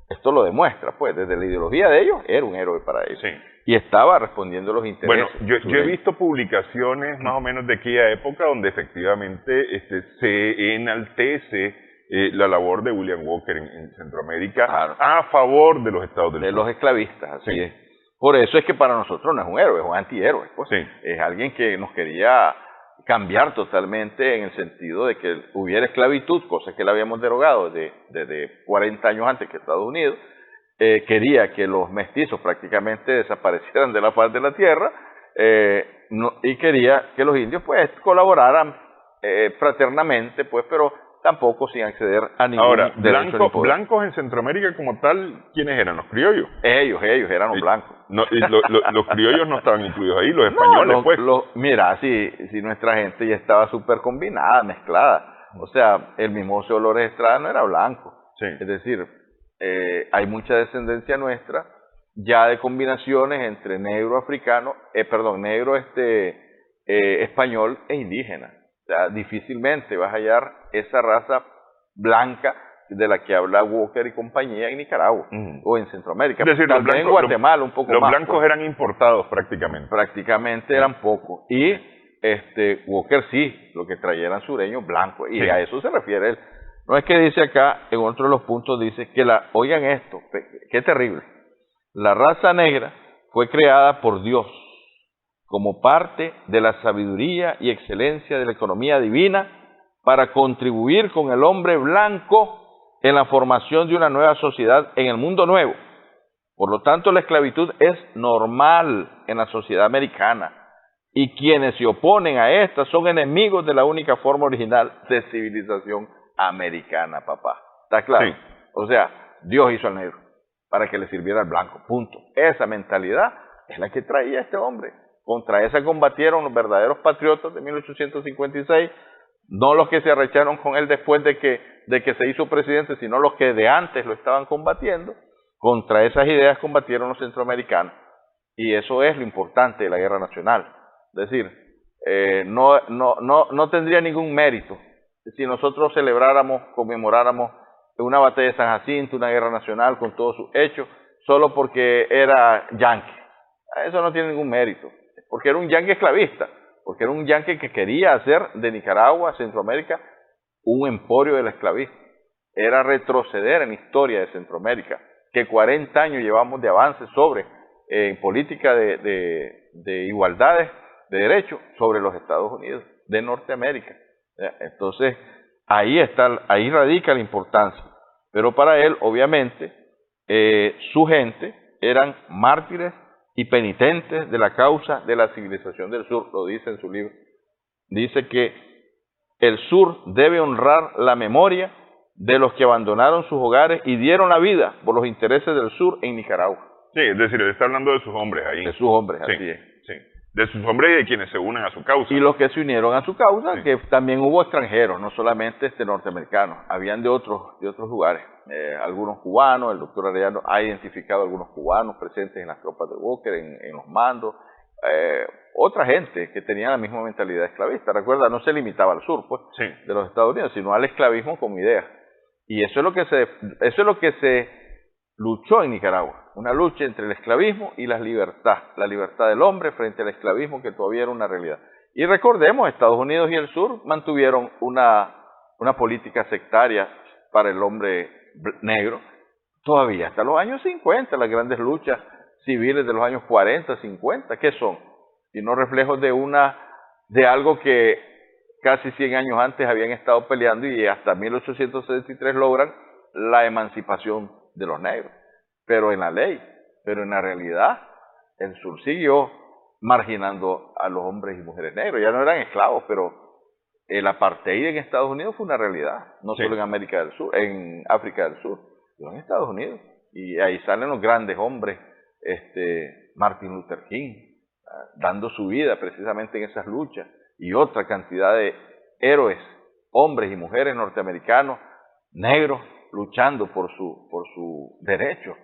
Esto lo demuestra, pues, desde la ideología de ellos, era un héroe para ellos. Sí. Y estaba respondiendo a los intereses. Bueno, yo he visto publicaciones más o menos de aquella época donde efectivamente se enaltece la labor de William Walker en Centroamérica a favor de los estados del sur. De los esclavistas, así es. Por eso es que para nosotros no es un héroe, es un antihéroe. Pues. Es alguien que nos quería cambiar totalmente en el sentido de que hubiera esclavitud, cosa que la habíamos derogado desde 40 años antes que Estados Unidos. Quería que los mestizos prácticamente desaparecieran de la faz de la tierra y quería que los indios pues colaboraran fraternamente, pues, pero tampoco sin acceder a ningún derecho ni poder. Blancos en Centroamérica como tal, ¿quiénes eran? ¿Los criollos? Ellos eran los blancos. Los criollos no estaban incluidos ahí, los españoles pues. Mira, si nuestra gente ya estaba súper combinada, mezclada. O sea, el mismo José Dolores Estrada no era blanco. Es decir, hay mucha descendencia nuestra ya de combinaciones entre negro africano, negro español e indígena. O sea, difícilmente vas a hallar esa raza blanca de la que habla Walker y compañía en Nicaragua o en Centroamérica. Es decir, también en Guatemala un poco más. Los blancos eran importados prácticamente. Prácticamente eran pocos. Y Walker sí, lo que traía eran sureños blancos. Y a eso se refiere él. No es que dice acá, en otro de los puntos dice que oigan esto, qué terrible. La raza negra fue creada por Dios como parte de la sabiduría y excelencia de la economía divina para contribuir con el hombre blanco en la formación de una nueva sociedad en el mundo nuevo. Por lo tanto, la esclavitud es normal en la sociedad americana y quienes se oponen a esta son enemigos de la única forma original de civilización americana, papá. ¿Está claro? Sí. O sea, Dios hizo al negro para que le sirviera al blanco, punto. Esa mentalidad es la que traía este hombre. Contra esa combatieron los verdaderos patriotas de 1856, no los que se arrecharon con él después de que se hizo presidente, sino los que de antes lo estaban combatiendo. Contra esas ideas combatieron los centroamericanos. Y eso es lo importante de la guerra nacional. Es decir, no tendría ningún mérito si nosotros celebráramos, conmemoráramos una batalla de San Jacinto, una guerra nacional con todos sus hechos, solo porque era yanqui. Eso no tiene ningún mérito, porque era un yanqui esclavista, porque era un yanqui que quería hacer de Nicaragua, Centroamérica, un emporio del esclavismo. Era retroceder en la historia de Centroamérica, que 40 años llevamos de avance sobre política de igualdades de derechos sobre los Estados Unidos de Norteamérica. Entonces, ahí radica la importancia. Pero para él, obviamente, su gente eran mártires y penitentes de la causa de la civilización del sur, lo dice en su libro. Dice que el sur debe honrar la memoria de los que abandonaron sus hogares y dieron la vida por los intereses del sur en Nicaragua. Sí, es decir, él está hablando de sus hombres ahí. De sus hombres, sí, así es. Sí. De sus hombres y de quienes se unen a su causa. Y los que se unieron a su causa, sí. que también hubo extranjeros, no solamente norteamericanos, habían de otros lugares, algunos cubanos. El doctor Arellano ha identificado algunos cubanos presentes en las tropas de Walker, en los mandos, otra gente que tenía la misma mentalidad esclavista. Recuerda, no se limitaba al sur, pues, sí, de los Estados Unidos, sino al esclavismo como idea. Y eso es lo que se luchó en Nicaragua, una lucha entre el esclavismo y la libertad del hombre frente al esclavismo, que todavía era una realidad. Y recordemos, Estados Unidos y el sur mantuvieron una política sectaria para el hombre negro todavía hasta los años 50, las grandes luchas civiles de los años 40, 50, ¿qué son? Sino reflejos de algo que casi 100 años antes habían estado peleando y hasta 1863 logran la emancipación de los negros, pero en la ley, pero en la realidad el sur siguió marginando a los hombres y mujeres negros. Ya no eran esclavos, pero el apartheid en Estados Unidos fue una realidad, no sí, solo en América del Sur, en África del Sur, sino en Estados Unidos. Y ahí salen los grandes hombres, Martin Luther King, dando su vida precisamente en esas luchas, y otra cantidad de héroes, hombres y mujeres norteamericanos, negros, luchando por su derecho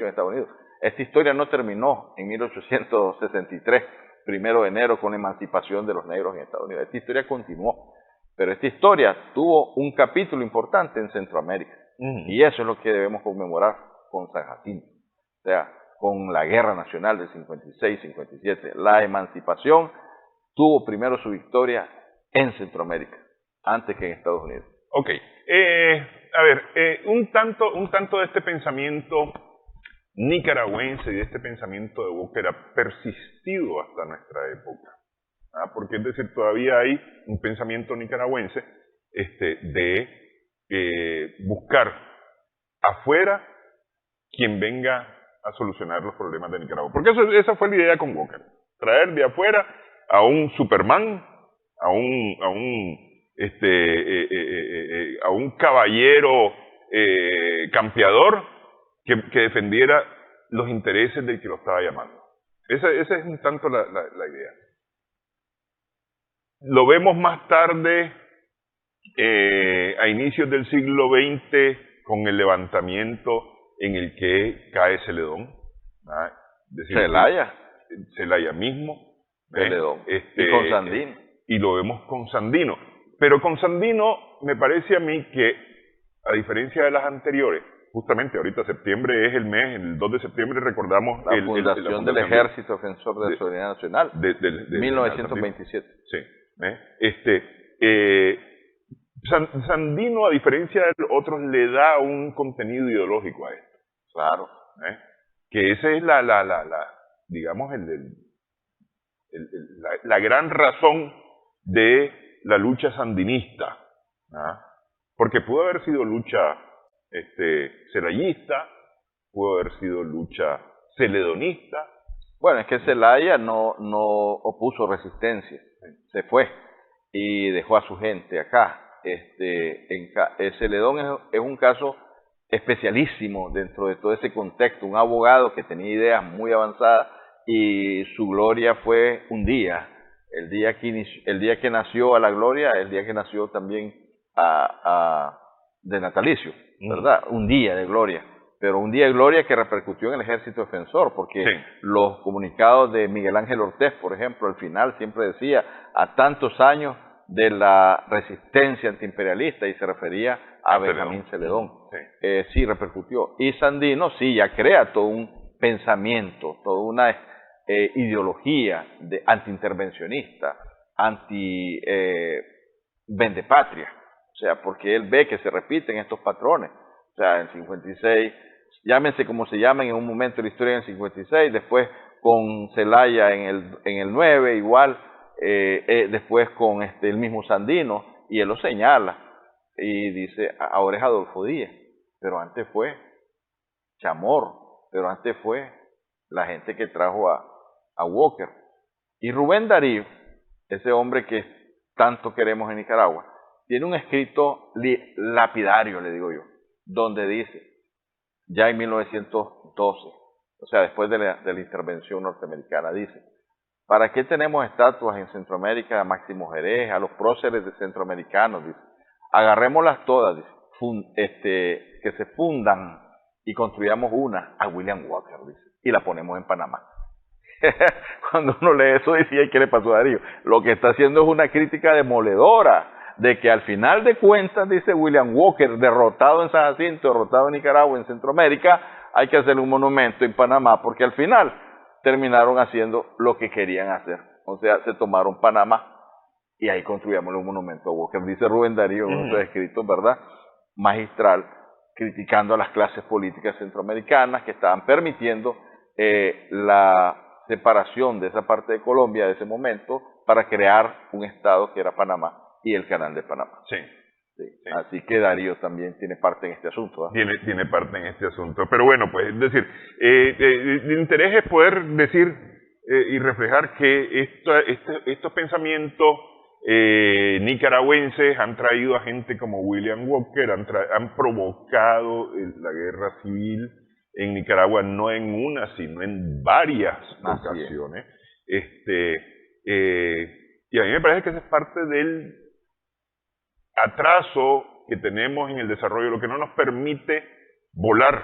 en Estados Unidos. Esta historia no terminó en 1863, 1 de enero, con la emancipación de los negros en Estados Unidos. Esta historia continuó, pero esta historia tuvo un capítulo importante en Centroamérica, y eso es lo que debemos conmemorar con San Jacinto, o sea, con la guerra nacional del 56-57. La emancipación tuvo primero su victoria en Centroamérica, antes que en Estados Unidos. Ok. A ver, un tanto de este pensamiento nicaragüense y de este pensamiento de Walker ha persistido hasta nuestra época. Porque es decir, todavía hay un pensamiento nicaragüense de buscar afuera quien venga a solucionar los problemas de Nicaragua. Porque esa fue la idea con Walker. Traer de afuera a un Superman, a un caballero campeador que defendiera los intereses del que lo estaba llamando. Esa es un tanto la idea. Lo vemos más tarde, a inicios del siglo XX, con el levantamiento en el que cae Celedón. Celaya mismo. Celedón. Y con Sandino. Y lo vemos con Sandino. Pero con Sandino me parece a mí que, a diferencia de las anteriores, justamente ahorita septiembre es el mes, el 2 de septiembre recordamos la fundación del Ejército Defensor de la Soberanía Nacional, de 1927. Sí. Sandino, a diferencia de los otros, le da un contenido ideológico a esto. Claro. Que esa es digamos, la gran razón de la lucha sandinista, porque pudo haber sido lucha celayista, pudo haber sido lucha celedonista. Bueno, es que Celaya no opuso resistencia, se fue y dejó a su gente acá. Celedón es un caso especialísimo dentro de todo ese contexto, un abogado que tenía ideas muy avanzadas y su gloria fue un día, el día que nació a la gloria, el día que nació también de natalicio, ¿verdad? Un día de gloria, pero un día de gloria que repercutió en el ejército defensor, porque los comunicados de Miguel Ángel Ortiz, por ejemplo, al final siempre decía a tantos años de la resistencia antiimperialista y se refería a Benjamín Celedón. Sí, repercutió. Y Sandino sí, ya crea todo un pensamiento, toda una ideología antiintervencionista, anti-vendepatria. O sea, porque él ve que se repiten estos patrones. O sea, en 56, llámense como se llamen en un momento de la historia en el 56, después con Zelaya en el 9, igual, después con el mismo Sandino, y él lo señala, y dice, ahora es Adolfo Díaz, pero antes fue Chamorro, pero antes fue la gente que trajo a Walker. Y Rubén Darío, ese hombre que tanto queremos en Nicaragua, tiene un escrito lapidario, le digo yo, donde dice, ya en 1912, o sea, después de la intervención norteamericana, dice, ¿para qué tenemos estatuas en Centroamérica a Máximo Jerez, a los próceres de centroamericanos? Dice, agarrémoslas todas, dice, que se fundan y construyamos una a William Walker, dice, y la ponemos en Panamá. Cuando uno lee eso, dice, ¿y qué le pasó a Darío? Lo que está haciendo es una crítica demoledora, de que al final de cuentas, dice William Walker, derrotado en San Jacinto, derrotado en Nicaragua, en Centroamérica, hay que hacerle un monumento en Panamá, porque al final terminaron haciendo lo que querían hacer. O sea, se tomaron Panamá y ahí construyamos un monumento a Walker. Dice Rubén Darío en sus escritos, ¿verdad? Magistral, criticando a las clases políticas centroamericanas que estaban permitiendo la separación de esa parte de Colombia de ese momento para crear un estado que era Panamá y el Canal de Panamá. Sí. Así que Darío también tiene parte en este asunto. Tiene parte en este asunto. Pero bueno, pues es decir, el interés es poder decir y reflejar que estos pensamientos nicaragüenses han traído a gente como William Walker, han provocado la guerra civil en Nicaragua, no en una, sino en varias ocasiones. Y a mí me parece que esa es parte del atraso que tenemos en el desarrollo, lo que no nos permite volar,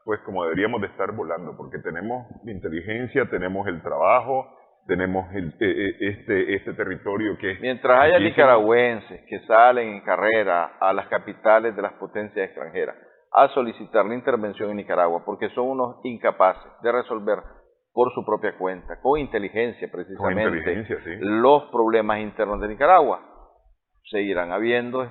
pues como deberíamos de estar volando, porque tenemos la inteligencia, tenemos el trabajo, tenemos este territorio que... Mientras haya nicaragüenses que salen en carrera a las capitales de las potencias extranjeras a solicitar la intervención en Nicaragua, porque son unos incapaces de resolver por su propia cuenta, con inteligencia precisamente, los problemas internos de Nicaragua, seguirán habiendo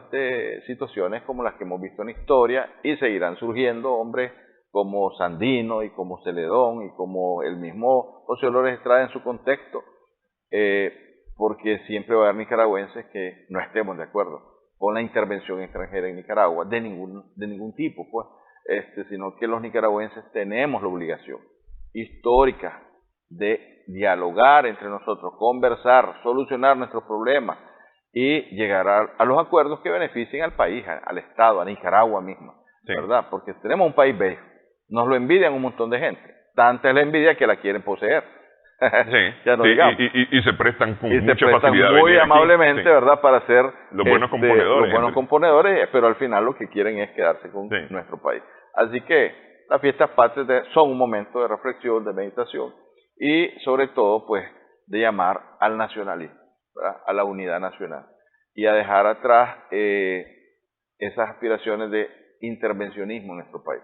situaciones como las que hemos visto en la historia y seguirán surgiendo hombres como Sandino y como Celedón y como el mismo José Dolores Estrada en su contexto, porque siempre va a haber nicaragüenses que no estemos de acuerdo con la intervención extranjera en Nicaragua de ningún tipo, pues, sino que los nicaragüenses tenemos la obligación histórica de dialogar entre nosotros, conversar, solucionar nuestros problemas y llegar a los acuerdos que beneficien al país, al Estado, a Nicaragua misma, ¿verdad? Porque tenemos un país bello, nos lo envidian un montón de gente, tanta es la envidia que la quieren poseer. Ya no digamos. Y se prestan con y mucha se prestan facilidad muy amablemente, ¿verdad? Para ser los buenos componedores. Los buenos componedores, pero al final lo que quieren es quedarse con nuestro país. Así que las fiestas patrias son un momento de reflexión, de meditación y sobre todo, pues, de llamar al nacionalismo, ¿verdad? A la unidad nacional y a dejar atrás esas aspiraciones de intervencionismo en nuestro país.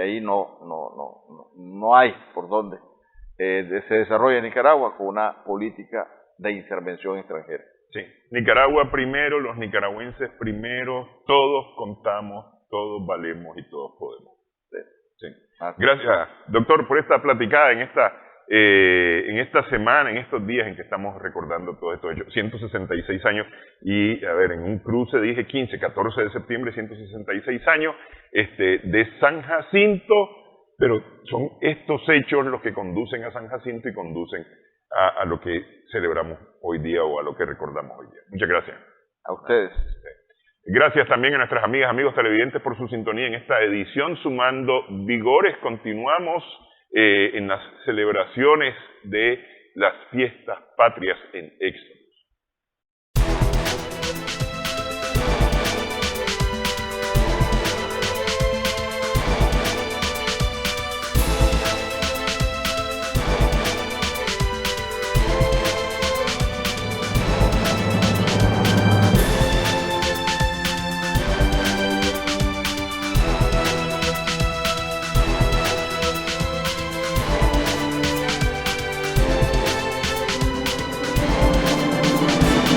Ahí no hay por dónde se desarrolla en Nicaragua con una política de intervención extranjera. Sí, Nicaragua primero, los nicaragüenses primero, todos contamos, todos valemos y todos podemos. Sí. Gracias, doctor, por esta platicada en esta semana, en estos días en que estamos recordando todo esto, 166 años, y a ver, en un cruce dije 14 de septiembre, 166 años de San Jacinto, pero son estos hechos los que conducen a San Jacinto y conducen a lo que celebramos hoy día o a lo que recordamos hoy día. Muchas gracias. A ustedes. Gracias también a nuestras amigas, amigos televidentes por su sintonía en esta edición Sumando Vigores. Continuamos en las celebraciones de las fiestas patrias en Éxodo.